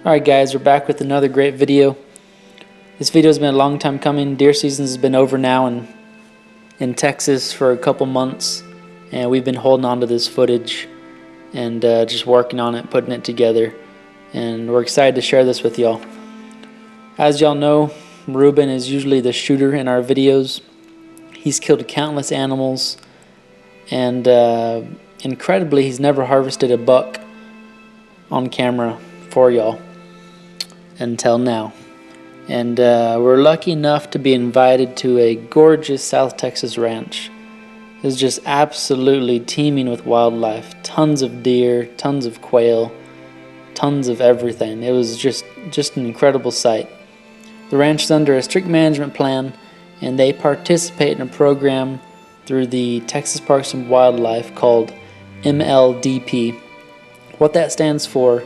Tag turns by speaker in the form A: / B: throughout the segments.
A: Alright guys, we're back with another great video. This video has been a long time coming. Deer season has been over now in Texas for a couple months, and we've been holding on to this footage and just working on it, putting it together, and we're excited to share this with y'all. As y'all know, Ruben is usually the shooter in our videos. He's killed countless animals, and incredibly, he's never harvested a buck on camera for y'all until now. And we're lucky enough to be invited to a gorgeous South Texas ranch. It's just absolutely teeming with wildlife. Tons of deer, tons of quail, tons of everything. It was just an incredible sight. The ranch is under a strict management plan, and they participate in a program through the Texas Parks and Wildlife called MLDP. What that stands for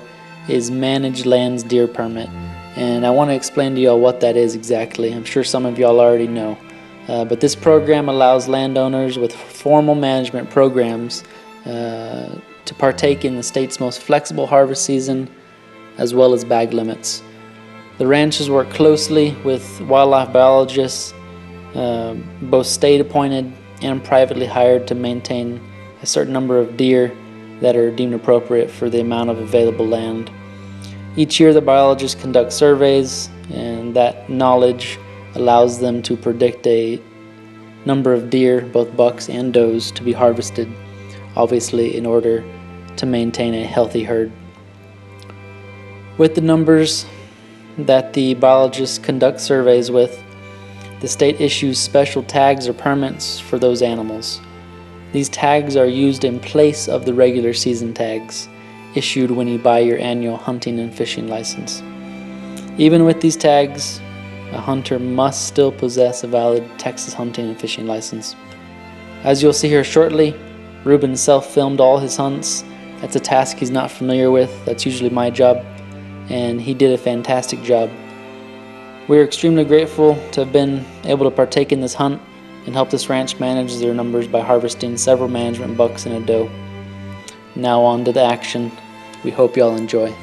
A: is Managed Lands Deer Permit, and I want to explain to y'all what that is exactly. I'm sure some of y'all already know, but this program allows landowners with formal management programs to partake in the state's most flexible harvest season as well as bag limits. The ranches work closely with wildlife biologists, both state appointed and privately hired, to maintain a certain number of deer that are deemed appropriate for the amount of available land. Each year the biologists conduct surveys, and that knowledge allows them to predict a number of deer, both bucks and does, to be harvested, obviously in order to maintain a healthy herd. With the numbers that the biologists conduct surveys with, the state issues special tags or permits for those animals. These tags are used in place of the regular season tags issued when you buy your annual hunting and fishing license. Even with these tags, a hunter must still possess a valid Texas hunting and fishing license. As you'll see here shortly, Ruben self-filmed all his hunts. That's a task he's not familiar with. That's usually my job, and he did a fantastic job. We're extremely grateful to have been able to partake in this hunt and help this ranch manage their numbers by harvesting several management bucks and a doe. Now on to the action. We hope y'all enjoy.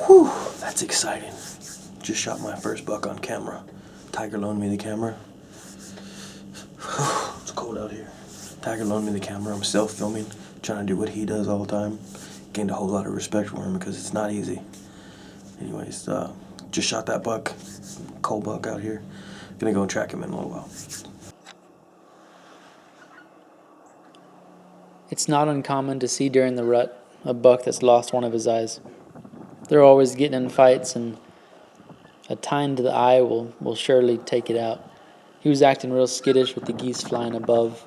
B: Whew, that's exciting. Just shot my first buck on camera. Tiger loaned me the camera. It's cold out here. Tiger loaned me the camera. I'm self-filming, trying to do what he does all the time. Gained a whole lot of respect for him because it's not easy. Anyways, just shot that buck. Cold buck out here. Gonna go and track him in a little while.
A: It's not uncommon to see during the rut a buck that's lost one of his eyes. They're always getting in fights, and a tine to the eye will surely take it out. He was acting real skittish with the geese flying above,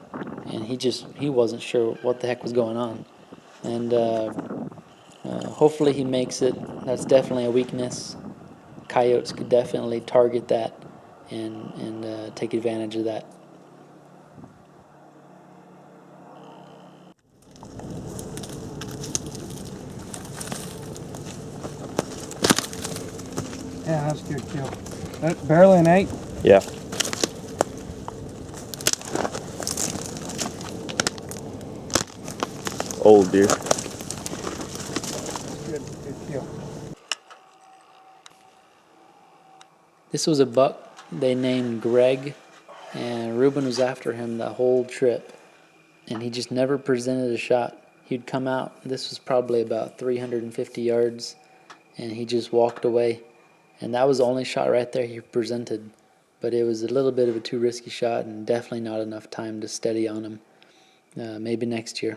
A: and he wasn't sure what the heck was going on. And hopefully he makes it. That's definitely a weakness. Coyotes could definitely target that and take advantage of that.
C: Yeah, that's a good kill. That barely an 8?
B: Yeah. Old deer.
C: Good kill.
A: This was a buck they named Greg, and Ruben was after him the whole trip, and he just never presented a shot. He'd come out, this was probably about 350 yards, and he just walked away. And that was the only shot right there he presented. But it was a little bit of a too risky shot, and definitely not enough time to steady on him. Maybe next year.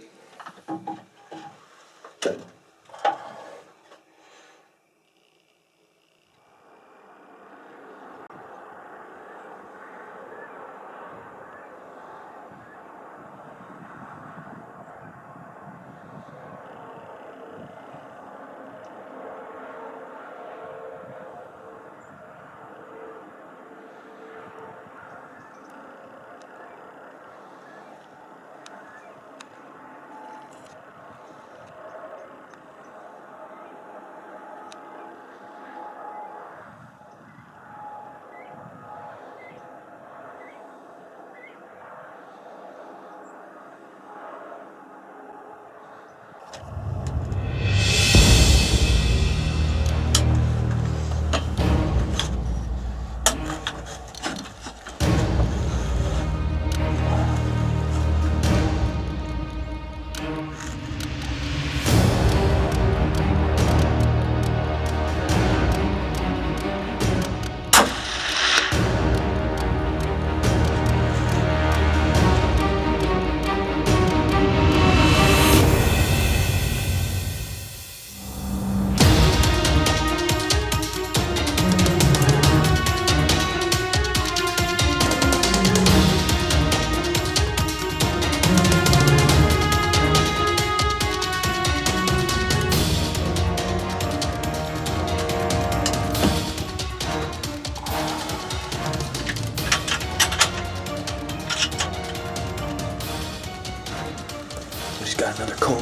B: got another coal.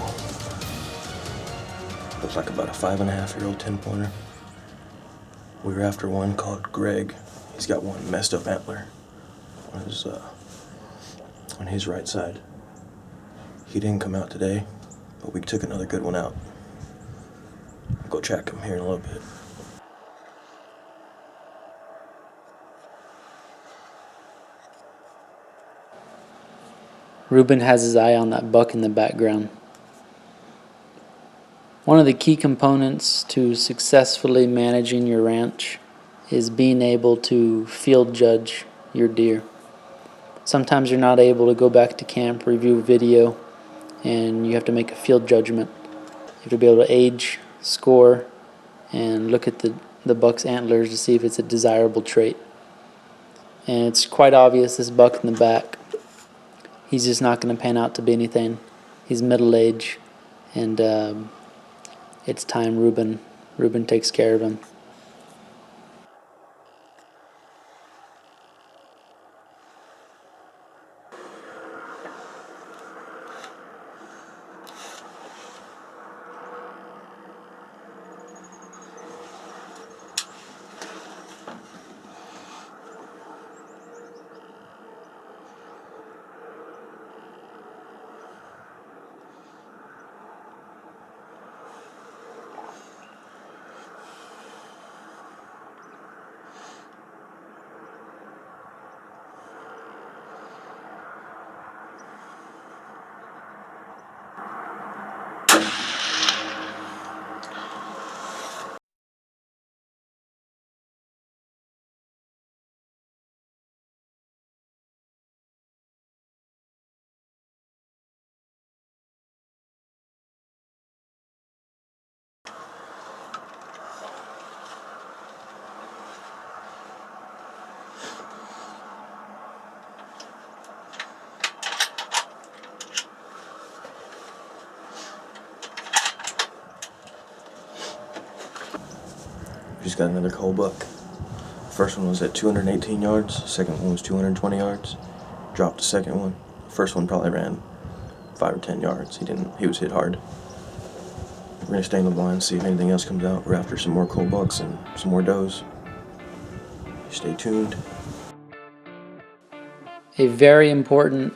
B: Looks like about a 5.5-year-old 10-pointer. We were after one called Greg. He's got one messed up antler on his right side. He didn't come out today, but we took another good one out. I'll go track him here in a little bit.
A: Ruben has his eye on that buck in the background. One of the key components to successfully managing your ranch is being able to field judge your deer. Sometimes you're not able to go back to camp, review a video, and you have to make a field judgment. You have to be able to age, score, and look at the buck's antlers to see if it's a desirable trait. And it's quite obvious this buck in the back, he's just not going to pan out to be anything. He's middle age, and it's time Ruben takes care of him.
B: Just got another coal buck. First one was at 218 yards. Second one was 220 yards. Dropped the second one. First one probably ran 5 or 10 yards. He was hit hard. We're gonna stay in the blind, see if anything else comes out. We're after some more coal bucks and some more does. Stay tuned.
A: A very important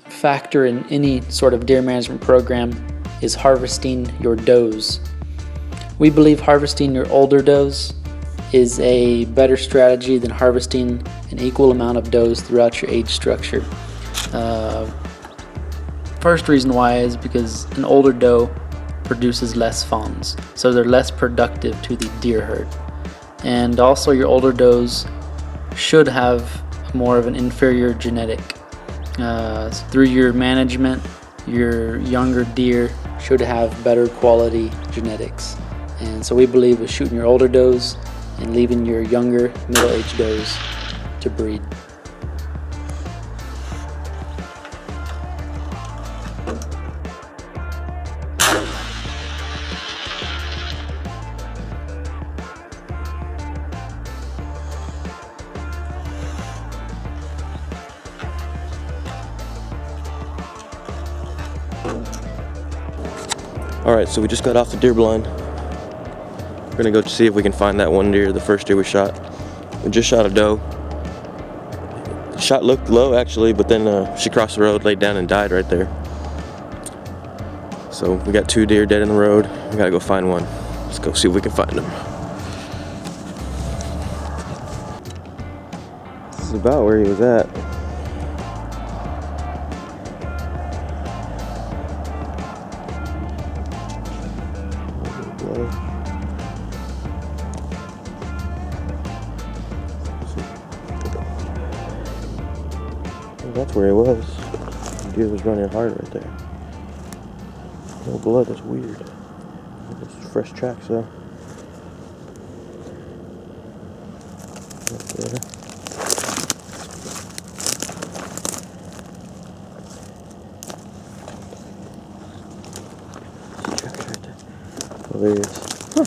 A: factor in any sort of deer management program is harvesting your does. We believe harvesting your older does is a better strategy than harvesting an equal amount of does throughout your age structure. First reason why is because an older doe produces less fawns, so they're less productive to the deer herd. And also your older does should have more of an inferior genetic. Through your management, your younger deer should have better quality genetics. And so we believe with shooting your older does and leaving your younger, middle-aged does to breed.
B: Alright, so we just got off the deer blind. We're gonna go see if we can find that one deer, the first deer we shot. We just shot a doe. The shot looked low actually, but then she crossed the road, laid down and died right there. So we got 2 deer dead in the road. We gotta go find one. Let's go see if we can find them. This is about where he was at. That's where he was. The deer was running hard right there. No blood, that's weird. It's fresh tracks though. Right there. Tracks right there. Oh, there he is. Huh.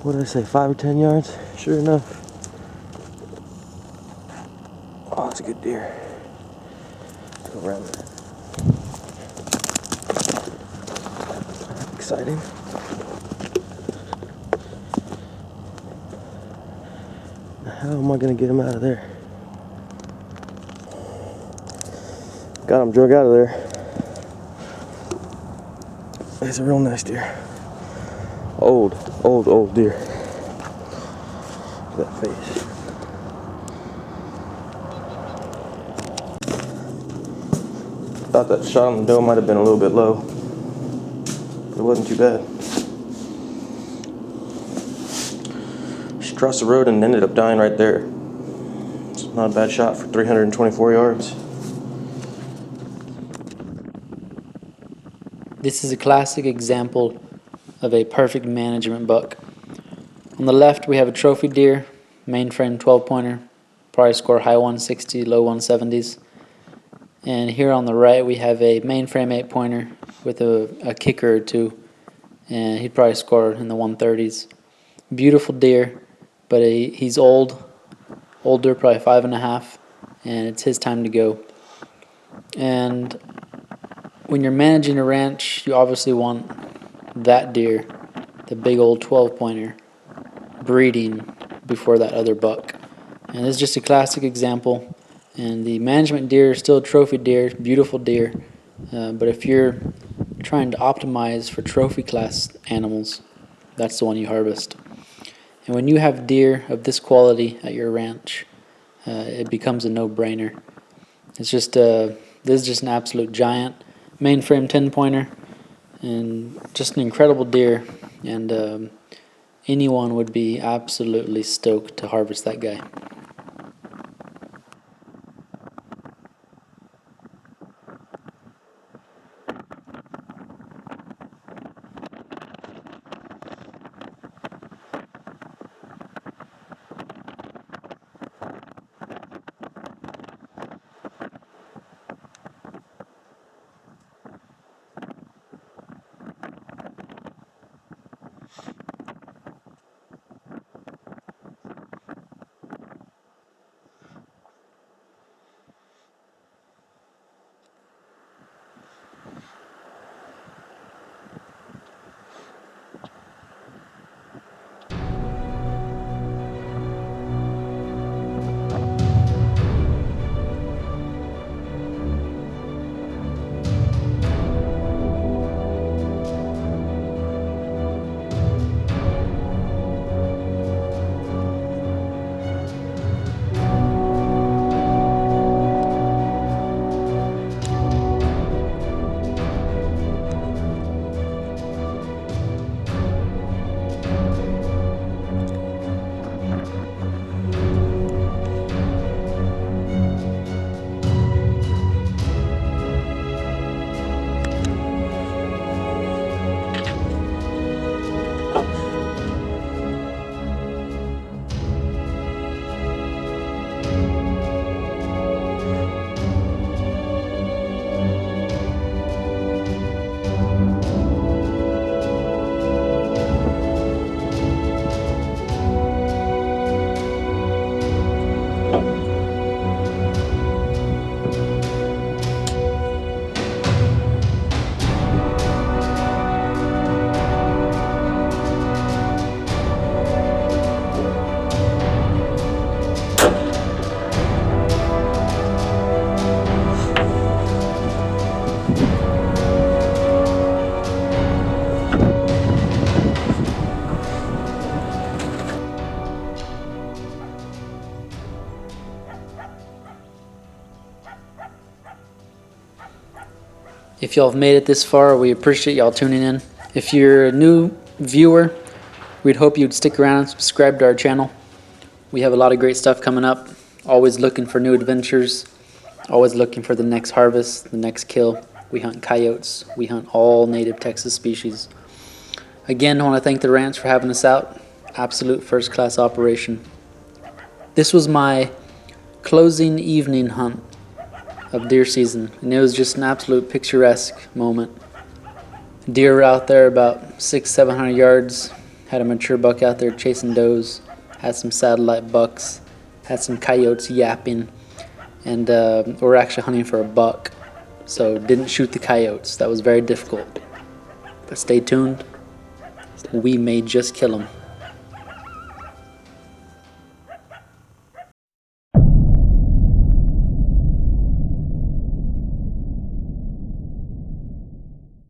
B: What did I say, 5 or 10 yards? Sure enough. Oh, that's a good deer. Go around there. exciting. How am I gonna get him out of there? Got him drug out of there. He's a real nice deer. Old deer. Look at that face. Thought that shot on the doe might have been a little bit low, but it wasn't too bad. Just crossed the road and ended up dying right there. It's not a bad shot for 324 yards.
A: This is a classic example of a perfect management buck. On the left, we have a trophy deer, mainframe 12-pointer, probably score high 160, low 170s. And here on the right, we have a mainframe 8-pointer with a kicker or two, and he'd probably score in the 130s. Beautiful deer, but he's older, probably 5.5, and it's his time to go. And when you're managing a ranch, you obviously want that deer, the big old 12-pointer, breeding before that other buck. And this is just a classic example. And the management deer is still a trophy deer, beautiful deer. But if you're trying to optimize for trophy class animals, that's the one you harvest. And when you have deer of this quality at your ranch, it becomes a no-brainer. It's just this is just an absolute giant mainframe 10-pointer, and just an incredible deer. And anyone would be absolutely stoked to harvest that guy. If y'all have made it this far, we appreciate y'all tuning in. If you're a new viewer, we'd hope you'd stick around and subscribe to our channel. We have a lot of great stuff coming up. Always looking for new adventures. Always looking for the next harvest, the next kill. We hunt coyotes. We hunt all native Texas species. Again, I want to thank the ranch for having us out. Absolute first-class operation. This was my closing evening hunt of deer season, and it was just an absolute picturesque moment. Deer were out there about 600-700 yards. Had a mature buck out there chasing does. Had some satellite bucks. Had some coyotes yapping, and we're actually hunting for a buck, so didn't shoot the coyotes. That was very difficult. But stay tuned. We may just kill him.